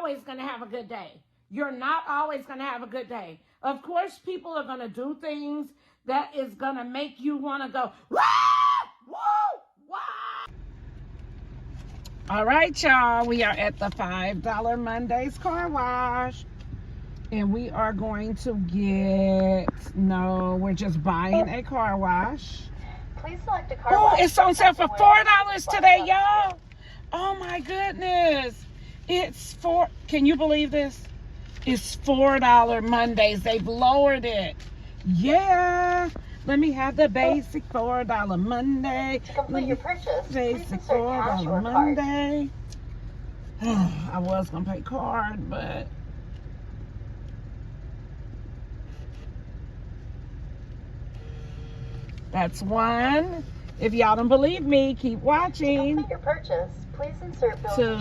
always going to have a good day. You're not always going to have a good day. Of course, people are going to do things that is going to make you want to go, wah, woo, wah. All right, y'all. We are at the $5 Mondays car wash. And we are going to we're just buying a car wash. Please select a car wash. Oh, it's on sale for $4 today, y'all. Oh my goodness. Can you believe this? It's $4 Mondays. They've lowered it. Yeah. Let me have the basic $4 Monday. To complete your purchase, Basic $4 Monday. I was going to pay card, but that's one. If y'all don't believe me, keep watching. To complete your purchase, please insert bill Two.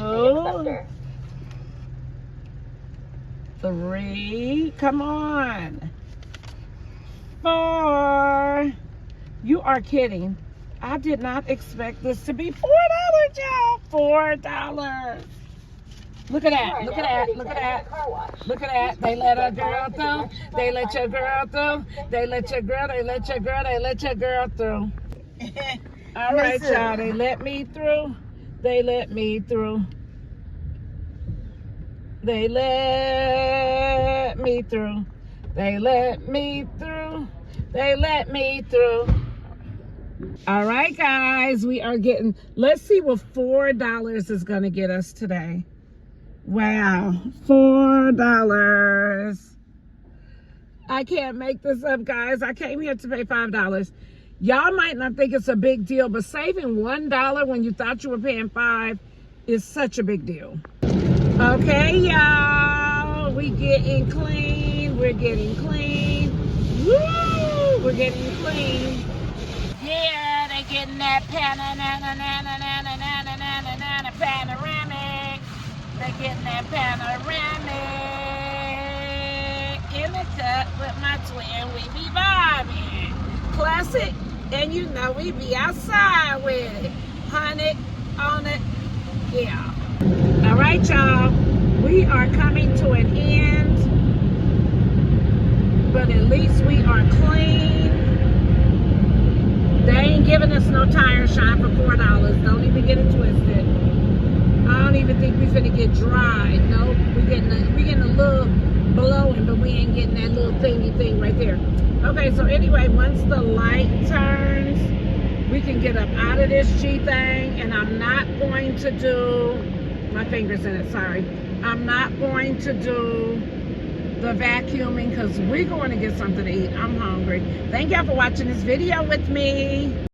acceptor. 3. Come on. 4. You are kidding. I did not expect this to be $4, y'all. $4. Look at that. Look at that. Look at that. Look at that. They let a girl through. They let your girl through. They let your girl. They let your girl. They let your girl through. All right, y'all. They let me through. They let me through. They let me through. They let me through. They let me through. All right, guys. We are getting, let's see what $4 is going to get us today. Wow, $4. I can't make this up, guys. I came here to pay $5. Y'all might not think it's a big deal, but saving $1 when you thought you were paying $5 is such a big deal. Okay, y'all, we getting clean. We're getting clean. Woo! We're getting clean. Yeah, they getting that panoramic. They're getting that panoramic in the cut with my twin. We be vibing. Classic, and you know we be outside with it. 100 on it. Yeah. All right, y'all. We are coming to an end, but at least we are clean. They ain't giving us no tire shine for $4. Don't even get it twisted. I don't even think we finna get dry. Nope, we getting a little blowing, but we ain't getting that little thingy thing right there. Okay, so anyway, once the light turns, we can get up out of this G thing, and I'm not going to do, my finger's in it, sorry. I'm not going to do the vacuuming because we're going to get something to eat. I'm hungry. Thank y'all for watching this video with me.